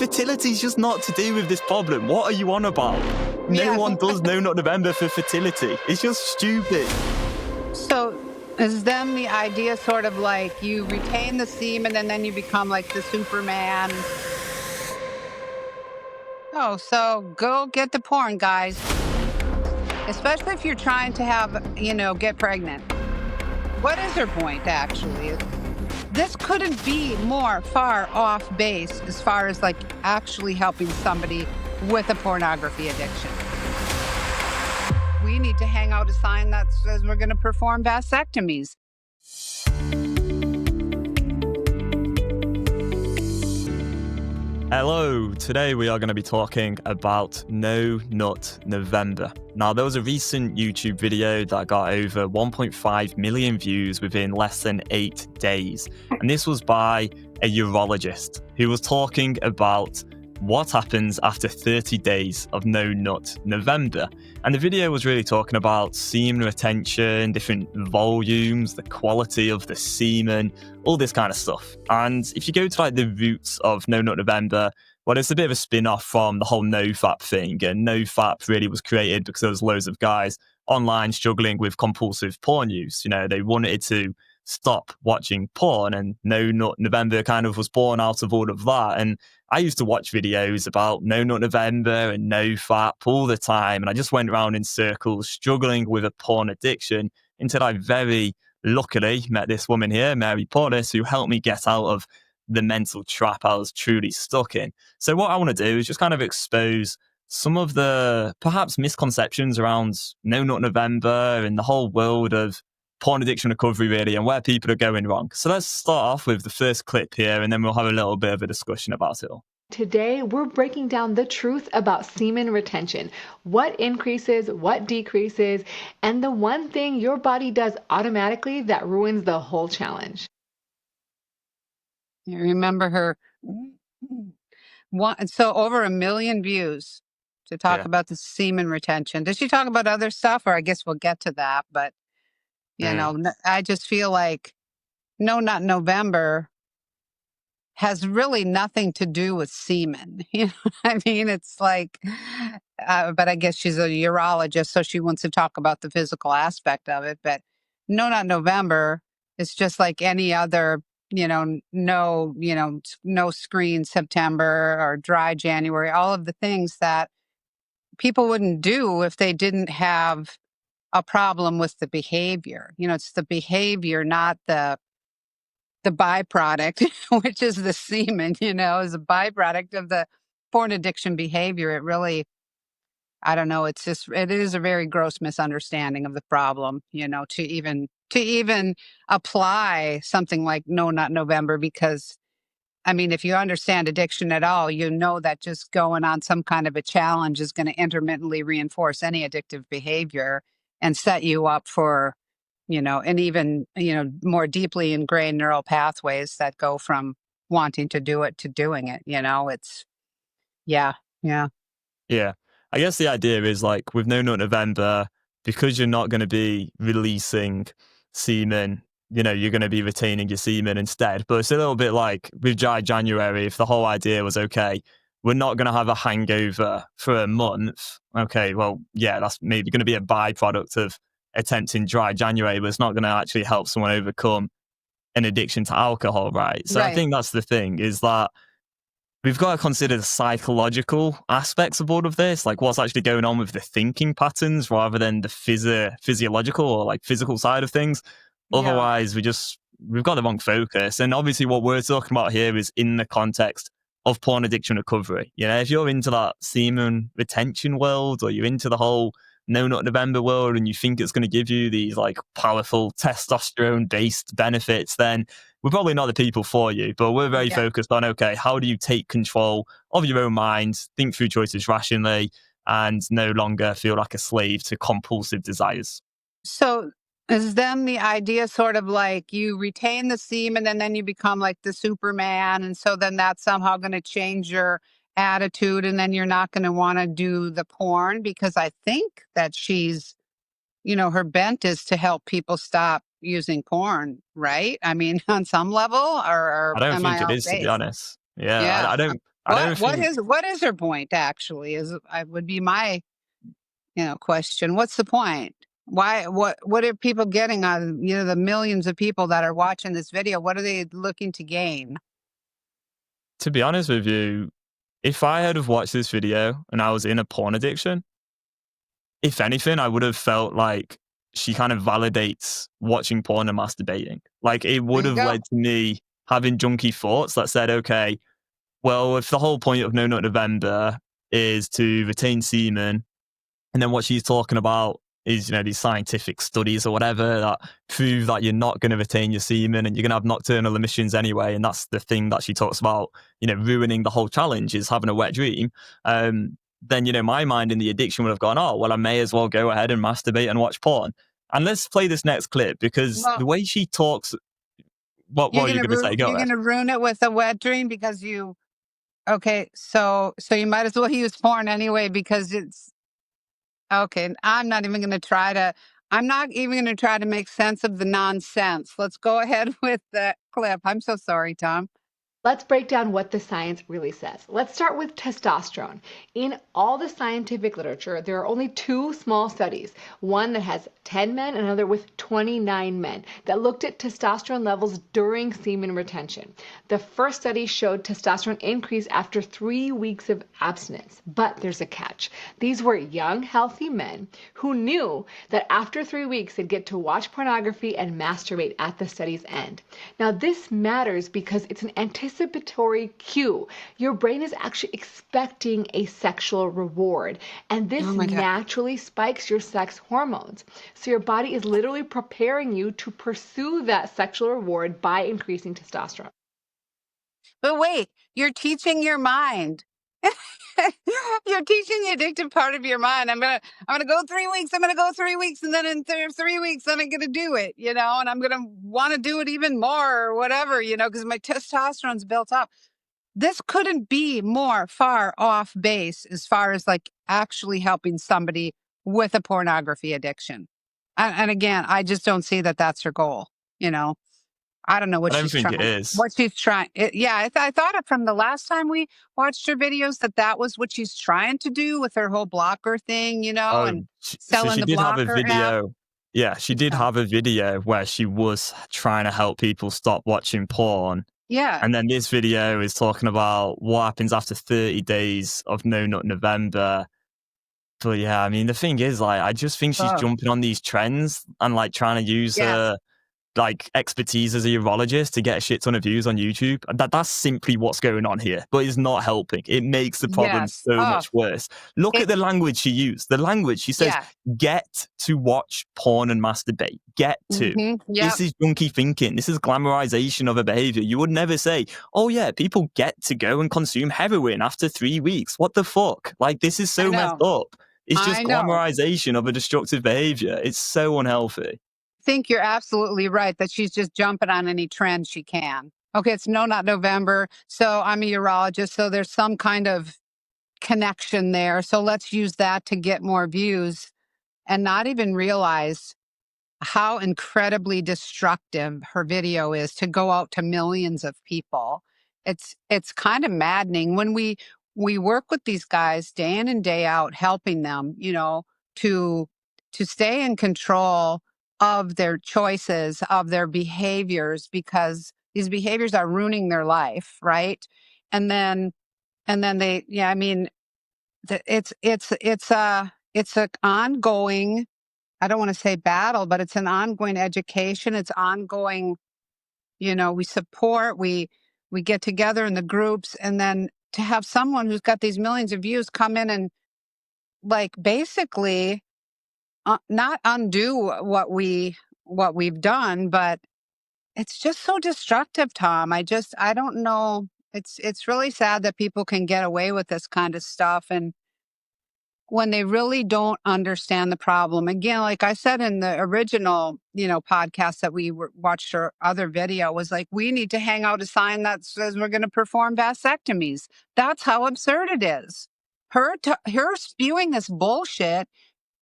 fertility is just not to do with this problem. What are you on about? Yeah. No one does No Nut November for fertility. It's just stupid. So is then the idea sort of like you retain the semen and then you become like the Superman? Oh, so go get the porn, guys. Especially if you're trying to have, get pregnant. What is her point, actually? This couldn't be more far off base as far as like actually helping somebody with a pornography addiction. We need to hang out a sign that says we're going to perform vasectomies. Hello, today we are going to be talking about No Nut November. Now, there was a recent YouTube video that got over 1.5 million views within less than 8 days. And this was by a urologist who was talking about what happens after 30 days of No Nut November. And the video was really talking about semen retention, different volumes, the quality of the semen, all this kind of stuff. And if you go to like the roots of No Nut November, well, it's a bit of a spin-off from the whole NoFap thing. And NoFap really was created because there was loads of guys online struggling with compulsive porn use. They wanted to stop watching porn, and No Nut November kind of was born out of all of that. And I used to watch videos about No Nut November and NoFap all the time, and I just went around in circles struggling with a porn addiction until I very luckily met this woman here, Mary Portis, who helped me get out of the mental trap I was truly stuck in. So what I want to do is just kind of expose some of the perhaps misconceptions around No Nut November and the whole world of porn addiction recovery, really, and where people are going wrong. So let's start off with the first clip here, and then we'll have a little bit of a discussion about it all. Today, we're breaking down the truth about semen retention, what increases, what decreases, and the one thing your body does automatically that ruins the whole challenge. You remember her? So over 1 million views to talk about the semen retention. Did she talk about other stuff? Or I guess we'll get to that, but I just feel like No Nut November has really nothing to do with semen. I mean? It's like, but I guess she's a urologist, so she wants to talk about the physical aspect of it. But No Nut November is just like any other, no screen September or dry January, all of the things that people wouldn't do if they didn't have a problem with the behavior. It's the behavior, not the byproduct, which is the semen, is a byproduct of the porn addiction behavior. It really, I don't know. It is a very gross misunderstanding of the problem, to even apply something like No Nut November, because I mean, if you understand addiction at all, you know that just going on some kind of a challenge is going to intermittently reinforce any addictive behavior and set you up for, and even, more deeply ingrained neural pathways that go from wanting to do it to doing it. It's, yeah. Yeah. I guess the idea is like with No Nut November, because you're not going to be releasing semen, you're going to be retaining your semen instead. But it's a little bit like with dry January, if the whole idea was, okay, we're not going to have a hangover for a month. Okay, well, yeah, that's maybe going to be a byproduct of attempting dry January, but it's not going to actually help someone overcome an addiction to alcohol, right? So I think that's the thing, is that we've got to consider the psychological aspects of all of this, like what's actually going on with the thinking patterns rather than the physiological or like physical side of things. Otherwise, we've got the wrong focus. And obviously what we're talking about here is in the context of porn addiction recovery. If you're into that semen retention world, or you're into the whole No Nut November world and you think it's going to give you these like powerful testosterone based benefits, then we're probably not the people for you. But we're very focused on, okay, how do you take control of your own mind, think through choices rationally, and no longer feel like a slave to compulsive desires? So is then the idea sort of like you retain the semen and then you become like the Superman, and so then that's somehow going to change your attitude, and then you're not going to want to do the porn? Because I think that she's, her bent is to help people stop using porn, right? I mean, on some level, or I don't am think I it off is, to be base? honest. Yeah. I don't I don't think. What is her point? Actually, would be my question. What's the point? Why? What are people getting out of the millions of people that are watching this video? What are they looking to gain? To be honest with you, if I had have watched this video and I was in a porn addiction, if anything, I would have felt like she kind of validates watching porn and masturbating. Like, it would There you have go. led to me having junky thoughts that said, okay, well, if the whole point of No Nut November is to retain semen, and then what she's talking about is, these scientific studies or whatever that prove that you're not going to retain your semen and you're going to have nocturnal emissions anyway. And that's the thing that she talks about, ruining the whole challenge is having a wet dream. Then, my mind in the addiction would have gone, oh, well, I may as well go ahead and masturbate and watch porn. And let's play this next clip because the way she talks, what are you going to say? Go You're ahead. going to ruin it with a wet dream because okay, so you might as well use porn anyway because it's okay. I'm not even going to try to make sense of the nonsense. Let's go ahead with the clip. I'm so sorry, Tom. Let's break down what the science really says. Let's start with testosterone. In all the scientific literature, there are only two small studies, one that has 10 men and another with 29 men, that looked at testosterone levels during semen retention. The first study showed testosterone increase after 3 weeks of abstinence, but there's a catch. These were young, healthy men who knew that after 3 weeks they'd get to watch pornography and masturbate at the study's end. Now this matters because it's an anticipatory cue. Your brain is actually expecting a sexual reward, and this naturally spikes your sex hormones. So your body is literally preparing you to pursue that sexual reward by increasing testosterone. But wait, you're teaching your mind. You're teaching the addictive part of your mind. I'm gonna go 3 weeks. I'm gonna go 3 weeks, and then in 3 weeks, then I'm gonna do it. And I'm gonna want to do it even more or whatever. Because my testosterone's built up. This couldn't be more far off base as far as like actually helping somebody with a pornography addiction. And again, I just don't see that that's her goal. I don't know what I don't she's think trying. it is. What she's trying. I thought it from the last time we watched her videos that was what she's trying to do with her whole blocker thing, and So selling she the did have a blocker app. video. Yeah, she did have a video where she was trying to help people stop watching porn. Yeah. And then this video is talking about what happens after 30 days of No Nut November. But yeah, I mean, the thing is, like, I just think she's jumping on these trends and like trying to use her like expertise as a urologist to get a shit ton of views on YouTube. That's simply what's going on here, but it's not helping. It makes the problem so much worse. Look at the language she used. The language she says, get to watch porn and masturbate. Get to. This is junky thinking. This is glamorization of a behavior. You would never say, oh yeah, people get to go and consume heroin after 3 weeks. What the fuck? Like, this is so messed up. It's just glamorization of a destructive behavior. It's so unhealthy. I think you're absolutely right that she's just jumping on any trend she can. Okay, it's No Nut November, so I'm a urologist, so there's some kind of connection there. So let's use that to get more views and not even realize how incredibly destructive her video is to go out to millions of people. It's kind of maddening when we work with these guys day in and day out, helping them, to stay in control of their choices, of their behaviors, because these behaviors are ruining their life, right? And then they, I mean, it's a ongoing, I don't want to say battle, but it's an ongoing education. It's ongoing, we support, we get together in the groups, and then to have someone who's got these millions of views come in and like basically not undo what we've done, but it's just so destructive, Tom. I don't know. It's really sad that people can get away with this kind of stuff, and when they really don't understand the problem. Again, like I said in the original, podcast that we watched her other video, was like, we need to hang out a sign that says we're going to perform vasectomies. That's how absurd it is. Her spewing this bullshit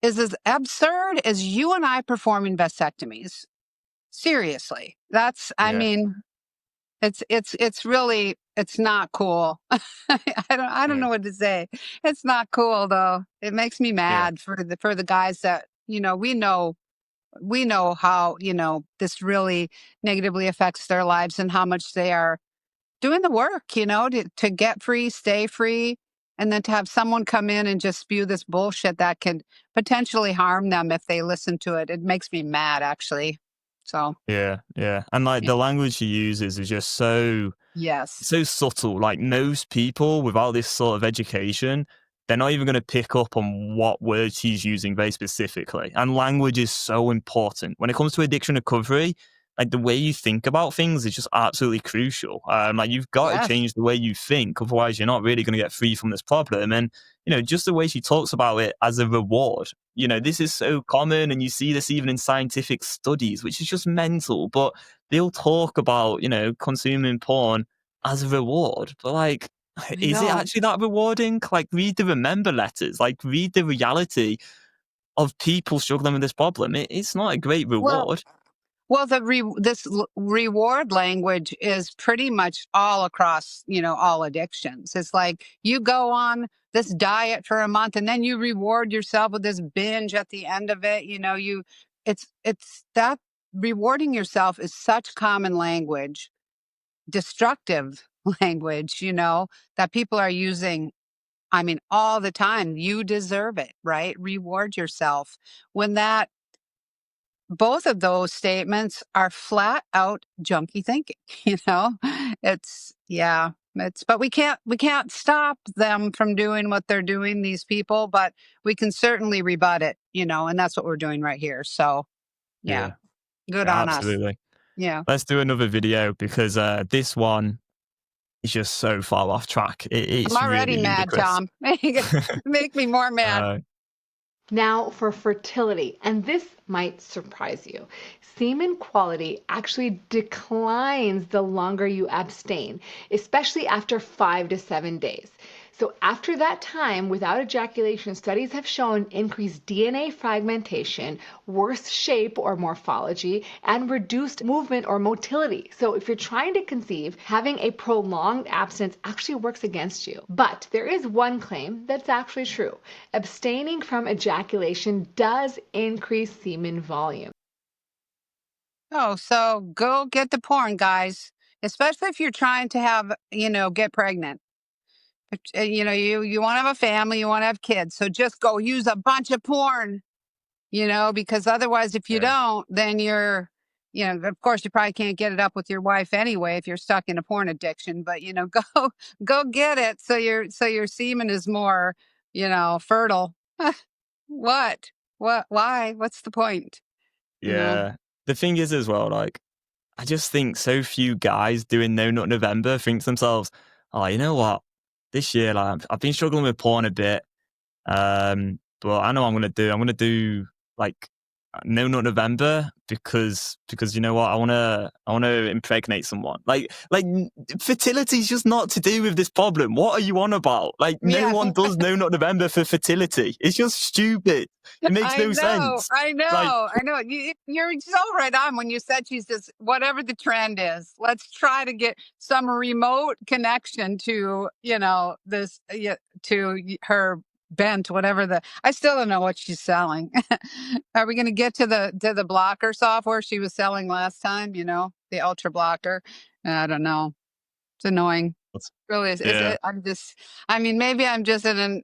is as absurd as you and I performing vasectomies. Seriously. I mean, it's really it's not cool. I don't know what to say. It's not cool though. It makes me mad for the guys that, we know how, this really negatively affects their lives and how much they are doing the work, to get free, stay free, and then to have someone come in and just spew this bullshit that could potentially harm them if they listen to it. It makes me mad, actually. So Yeah. And like yeah. the language she uses is just so Yes. subtle. Like most people without this sort of education, they're not even going to pick up on what words she's using very specifically. And language is so important when it comes to addiction recovery. Like the way you think about things is just absolutely crucial. Like you've got to Yes. change the way you think, otherwise you're not really going to get free from this problem. And just the way she talks about it as a reward. This is so common, and you see this even in scientific studies, which is just mental. But they'll talk about consuming porn as a reward. But like, I is it know. actually that rewarding? Like, read the remember letters. Like, read the reality of people struggling with this problem. It's not a great Well, reward. Well, reward language is pretty much all across, all addictions. It's like you go on this diet for a month and then you reward yourself with this binge at the end of it. It's that rewarding yourself is such common language, destructive language, that people are using. I mean, all the time. You deserve it, right? Reward yourself. When that both of those statements are flat out junky thinking. But we can't stop them from doing what they're doing, these people, but we can certainly rebut it, and that's what we're doing right here. So yeah, Yeah, good on us. absolutely. Yeah. Let's do another video because this one is just so far off track. I'm It's already really mad, ludicrous. Tom. Make me more mad. uh, Now for fertility, and this might surprise you. Semen quality actually declines the longer you abstain, especially after 5 to 7 days. So after that time, without ejaculation, studies have shown increased DNA fragmentation, worse shape or morphology, and reduced movement or motility. So if you're trying to conceive, having a prolonged abstinence actually works against you. But there is one claim that's actually true. Abstaining from ejaculation does increase semen volume. Oh, so go get the porn, guys, especially if you're trying to have, get pregnant. You want to have a family, you want to have kids. So just go use a bunch of porn, because otherwise, if you yeah, don't, then of course, you probably can't get it up with your wife anyway if you're stuck in a porn addiction. But go get it so your semen is more, fertile. What? What? Why? What's the point? You know? yeah. The thing is as well, like, I just think so few guys doing No Nut November think to themselves, oh, you know what? This year, like, I've been struggling with porn a bit. But I know what I'm gonna do. I'm gonna do like No Nut November because you know what? I wanna impregnate someone. Fertility is just not to do with this problem. What are you on about? Like no Yeah. one does No Nut November for fertility. It's just stupid. It makes I no know, sense. I Like know, I know. You're so right on when you said she's just whatever the trend is. Let's try to get some remote connection to this her bent, whatever the. I still don't know what she's selling. Are we going to get to the blocker software she was selling last time? The ultra blocker. I don't know. It's annoying. Really is. yeah, I'm just. I mean, maybe I'm just in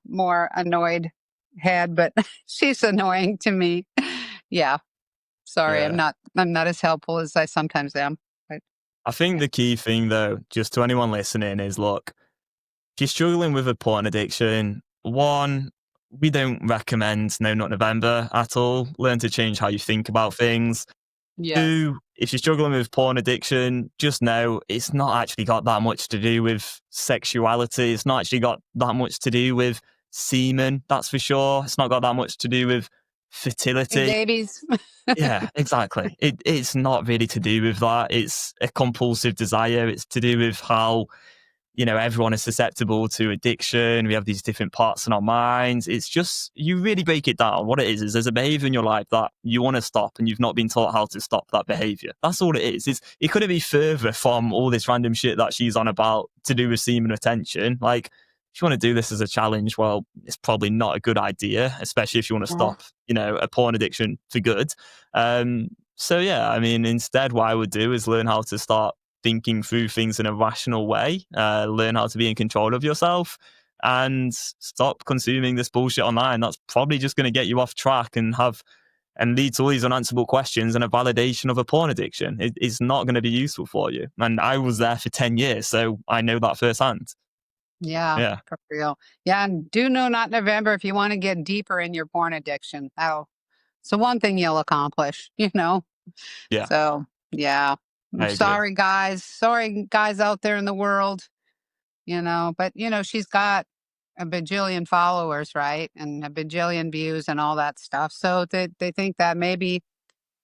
more annoyed head, but she's annoying to me. Yeah. Sorry, I'm yeah. not. I'm not as helpful as I sometimes am. But I think yeah. the key thing though, just to anyone listening, is look, if you're struggling with a porn addiction, one, we don't recommend No Nut November at all. Learn to change how you think about things. Yes. Two, if you're struggling with porn addiction, just know it's not actually got that much to do with sexuality. It's not actually got that much to do with semen, that's for sure. It's not got that much to do with fertility. Babies. Yeah, exactly. It's not really to do with that. It's a compulsive desire. It's to do with how everyone is susceptible to addiction. We have these different parts in our minds. It's just, you really break it down. What it is there's a behavior in your life that you want to stop and you've not been taught how to stop that behavior. That's all it is. It couldn't be further from all this random shit that she's on about to do with semen retention. Like, if you want to do this as a challenge, well, it's probably not a good idea, especially if you want to stop, a porn addiction for good. So yeah, I mean, instead, what I would do is learn how to start thinking through things in a rational way, learn how to be in control of yourself, and stop consuming this bullshit online. That's probably just going to get you off track and lead to all these unanswerable questions and a validation of a porn addiction. It's not going to be useful for you. And I was there for 10 years, so I know that firsthand. Yeah, for real. Yeah, and do No Not November if you want to get deeper in your porn addiction. So one thing you'll accomplish, Yeah. So, yeah. Sorry, guys out there in the world, but, she's got a bajillion followers, right? And a bajillion views and all that stuff. So they think that maybe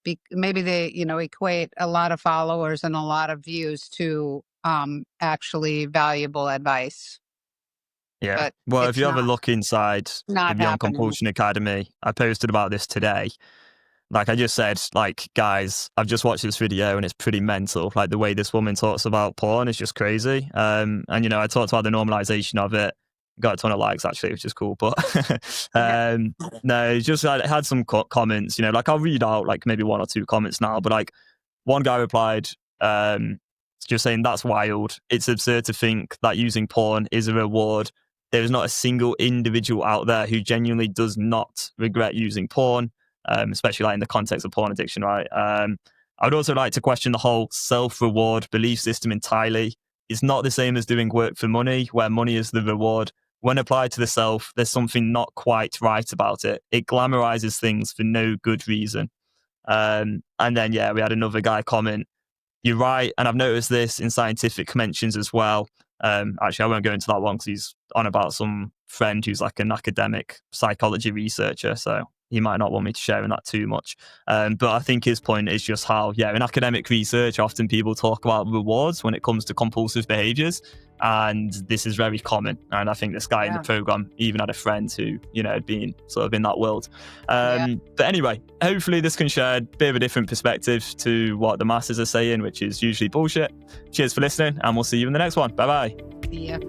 they, equate a lot of followers and a lot of views to actually valuable advice. Yeah. But well, if you have a look inside the Beyond Compulsion Academy, I posted about this today. Like I just said, like, guys, I've just watched this video and it's pretty mental. Like, the way this woman talks about porn is just crazy. And, I talked about the normalization of it. Got a ton of likes, actually, which is cool. But no, just I had some comments, like I'll read out like maybe one or two comments now. But like one guy replied, just saying, that's wild. It's absurd to think that using porn is a reward. There is not a single individual out there who genuinely does not regret using porn, especially like in the context of porn addiction, right? I would also like to question the whole self-reward belief system entirely. It's not the same as doing work for money, where money is the reward. When applied to the self, there's something not quite right about it. It glamorizes things for no good reason. And then, we had another guy comment, you're right, and I've noticed this in scientific mentions as well. Actually, I won't go into that one because he's on about some friend who's like an academic psychology researcher, so he might not want me to share in that too much. But I think his point is just how, in academic research, often people talk about rewards when it comes to compulsive behaviours, and this is very common. And I think this guy in the program even had a friend who, had been sort of in that world. But anyway, hopefully this can share a bit of a different perspective to what the masses are saying, which is usually bullshit. Cheers for listening, and we'll see you in the next one. Bye-bye. See ya.